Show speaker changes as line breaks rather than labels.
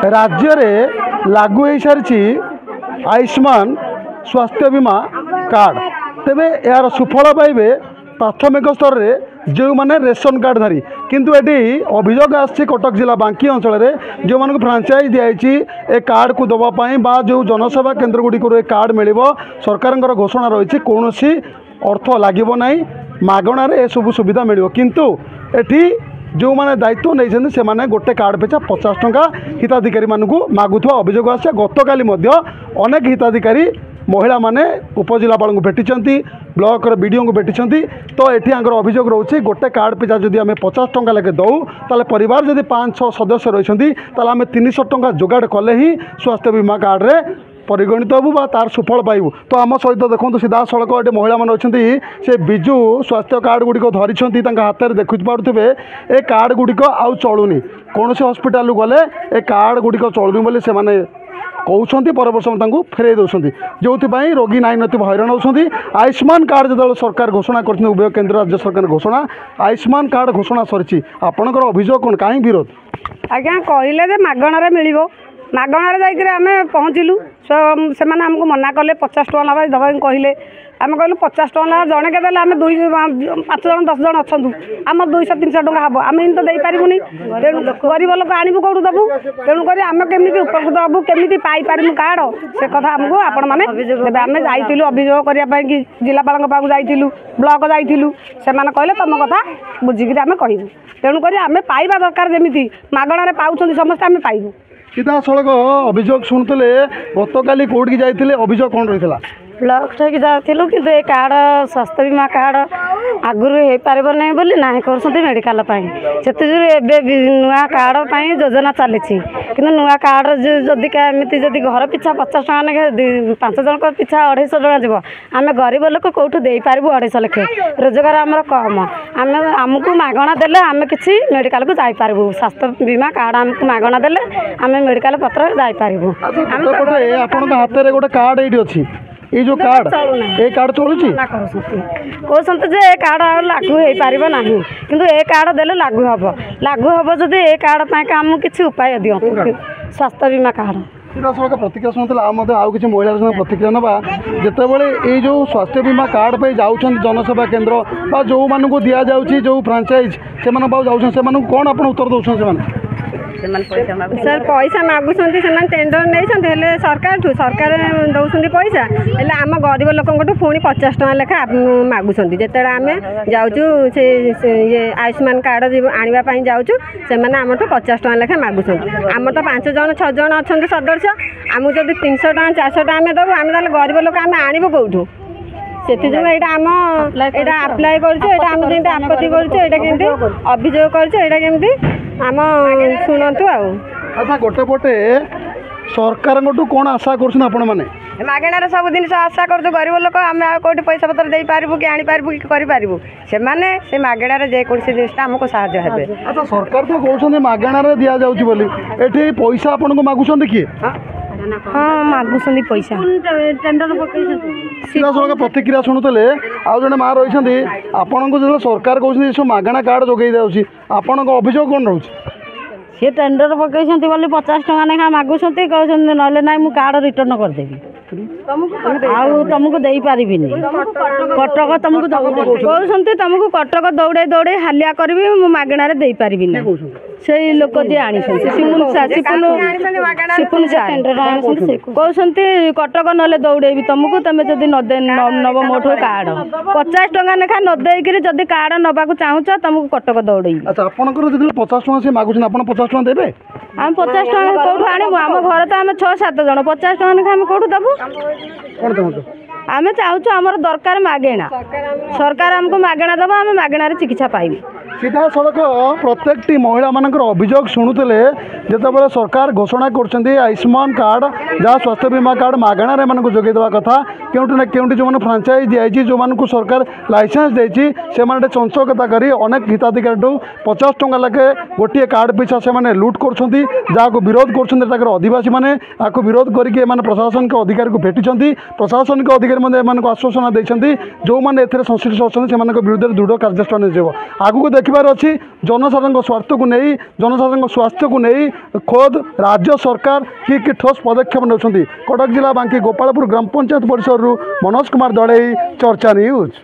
राज्य में लागू हो सारी आयुष्मान स्वास्थ्य बीमा कार्ड तेबे यार सुफल पाइबे प्राथमिक स्तर में जो मैंने रेशन कार्डधारी किंतु ये अभियोग आसी कटक जिला बांकी अंचल में जो मानक फ्रांचाइज दिखाई ए कार्ड को दवापाई बा जो जनसेवा केन्द्र गुड़िक कार्ड मिल सरकार घोषणा रही कौन अर्थ लगे ना मागणार ए सब सुविधा मिल किंतु एटी जो मैंने दायित्व नहीं से माने गोटे कार्ड पिछा 50 टंका हिताधिकारी मानक मागुवा अभियोग आसे गतकाली अनेक हिताधिकारी महिला माने उपजिलापाल को भेटी ब्लॉक बीडीओ को भेटी तो ये अभियोग रोचे गोटे कार्ड पिछा जदि आम 50 टंका लेके दऊ ताले परिवार जदि 5-6 सदस्य रही आम 300 टंका जोगाड़ कले ही स्वास्थ्य बीमा कार्ड रे परिगणित हबू बा तार सुफल पाइबू। तो आम सहित देखो सीधा सड़क ये महिला मैंने अच्छा से विजु स्वास्थ्य कार्ड गुड़िक धरी हाथ में देखु पारे ए कार्ड गुड़िक आउ चलुनी कौन से हस्पिटाल गले ए कार्ड गुड़िक चलुनी बोली से माने कहते पर वर्ष फेरई दौरान जो रोगी नाई नथिब हैरान होती आयुष्मान कार्ड जो सरकार घोषणा कर उभय केन्द्र राज्य सरकार घोषणा आयुष्मान कार्ड घोषणा सरी आपणकर अभियोग कौन कहीं विरोध
आज्ञा कहले मगणार मिल मगणार जामें पहुँचलु से आमको मना कले 50 टका ना दबा कहले आम कहलु 50 टका जड़े के आम 5 जन 10 जन अच्छा आम 200-300 टका हम आम इन तो दे पारूनी तेणु गरीब लोक आणबू कौटू दबू तेणुक आम केमी उपकृत हबू केमी पाइपारू कार्ड से कथा आमको आपण मैंने तेज आम जाइलु अभियोग करने कि जिलापाल पाक जाइलु ब्लॉक जाइलु से कहले तुम कथा बुझिक आम कहूँ तेणुक आम पाइबा दरकार जमी मगणार पाँच समस्ते आम पाइबू।
सीधा सड़क अभियोग शुणुले गतकाली कोर्ट की जाइए अभियोग कौन रही है
ब्लॉक ठेक जाऊँ कि कार्ड स्वास्थ्य बीमा कार्ड आगुरी हो पार ना बोली ना कर मेडिकल से नुआ कार्ड योजना चली कि नुआ कार्ड जदि एमती जदि घर पिछा 50 टका ना 5 जन पिछा 250 टका जीव आम गरीब लोक कौटू दे पारू 250 लेखे रोजगार आमर कम आम आमको मगणा देले आम कि मेडिकल को जापरू स्वास्थ्य बीमा कार्ड आमको मगणा देले आम मेडिकल पत्र जापरू।
आप हाथ में गोटे कार्ड ये अच्छी ये जो कार्ड ए कार्ड चलुची
कहते जे कार्ड लागू हो पार ना कि ए कार्ड देले लागू हम जदि ए कार्ड आम कि उपाय दियो स्वास्थ्य बीमा कार्ड
सीधा सड़क प्रतिक्रिया शुणुला आउ कि महिला प्रतिक्रिया ना जितेबाला ये जो स्वास्थ्य बीमा कार्ड पे जाऊँ जनसेवा केन्द्र बा जो मानू दि जाऊँगी जो फ्रांचाइज से जाऊँ कौन आप उत्तर दौरान
सर पैसा मागुंट से टेंडर नहीं सरकार दौरान पैसा हेल्ले आम गरीब लोक पुणी 50 टका लेखा मागुंट जिते आम जाऊँ से ये आयुष्मान कार्ड आने जाऊँ से आम 50 टका लेखा मागुंट आम तो 5 जन 6 जन अच्छा सदस्य आमको जब 300 टका 400 टका आम दबू आम गरीब लोक आम आणबू कौटू से आम यहाँ आप्लाय कर आपत्ति कर अभियोग कर आम शुणु
अच्छा गोटे पटे सरकार कौन आशा कर
मगणार सब जिन आशा कर गरीब लोक आम कौट पैसा पत्र दे पारू कि आनीपारू कि करूँ से मगणार जेको जिन आमको साहय हे।
अच्छा सरकार तो कहते मगणार दि जाऊँगी पैसा आपन को मागुंट किए
हाँ मागुंट पैसा टेंडर
सीधा सड़क प्रतिक्रिया शुणुले आउ जड़े माँ रही आपन को जो सरकार कहते सब मगणा कार्ड जोगे आपण अभियोग कौन रोच
सी टेंडर पकई 50 टका ना मागुंट कहते ना ना मुझे कार्ड रिटर्न करदेवी तुमको दे पारि कटक तुमको कहते तुमको कटक दौड़े दौड़े हालिया करी मगणार दे पारि से लोक जी आनी कहते कटक ना दौड़े तुमको तुम जब नब मोठ कार्ड 50 टका लेखा नदेक जब कार्ड नवा चाहूँ तुमको कटक दौड़े।
अच्छा आपंकर जो 50 टका से मागुन आप 50 टका देवे
आम 50 टका कौटू आणबू आम घर तो आम 6-7 जन 50 टका लेखा आम कौटू दबू आम चाहूँ आमर दरकार मगेणा सरकार आमको मगेणा दबा आम मगेणार चिकित्सा पाइबू।
सीधा सड़क प्रत्येक महिला मानकर अभियोग शुणुले जितेबाला सरकार घोषणा कर आयुष्मान कार्ड जहाँ स्वास्थ्य बीमा कार्ड मगणार एम जोगेदेवा कथा क्योंटि ना क्योंटि जो फ्रांचाइज दी जो सरकार लाइसेंस देती से चंचकता कर अनेक हिताधिकारी 50 टका लेखे गोटे कार्ड पिछा से लुट कर विरोध कर आदिवासी मैंने विरोध करके प्रशासन के अधिकारी को भेटी प्रशासन के अधिकारी ଆଗରେ ମଧ୍ୟ ଏମାନଙ୍କୁ ଆଶ୍ୱାସନା ଦେଇଛନ୍ତି ଯେଉଁମାନେ ଏଥିରେ ସଂଶ୍ଳିଷ୍ଟ ଅଛନ୍ତି ସେମାନଙ୍କ ବିରୁଦ୍ଧରେ ଦୃଢ଼ କାର୍ଯ୍ୟାନୁଷ୍ଠାନ ନିଆଯିବ। ଆଗକୁ ଦେଖିବାର ଅଛି ଜନସାଧାରଣଙ୍କ ସ୍ୱାର୍ଥକୁ ନେଇ ଜନସାଧାରଣଙ୍କ ସ୍ୱାସ୍ଥ୍ୟକୁ ନେଇ ଖୋଦ୍ ରାଜ୍ୟ ସରକାର କି ଠୋସ୍ ପଦକ୍ଷେପ ନେଉଛନ୍ତି। କଟକ ଜିଲ୍ଲା ବାଙ୍କି ଗୋପାଳପୁର ଗ୍ରାମ ପଞ୍ଚାୟତ ପରିସରରୁ ମନୋଜ କୁମାର ଦଳେଇ, ଚର୍ଚ୍ଚା ନ୍ୟୁଜ୍।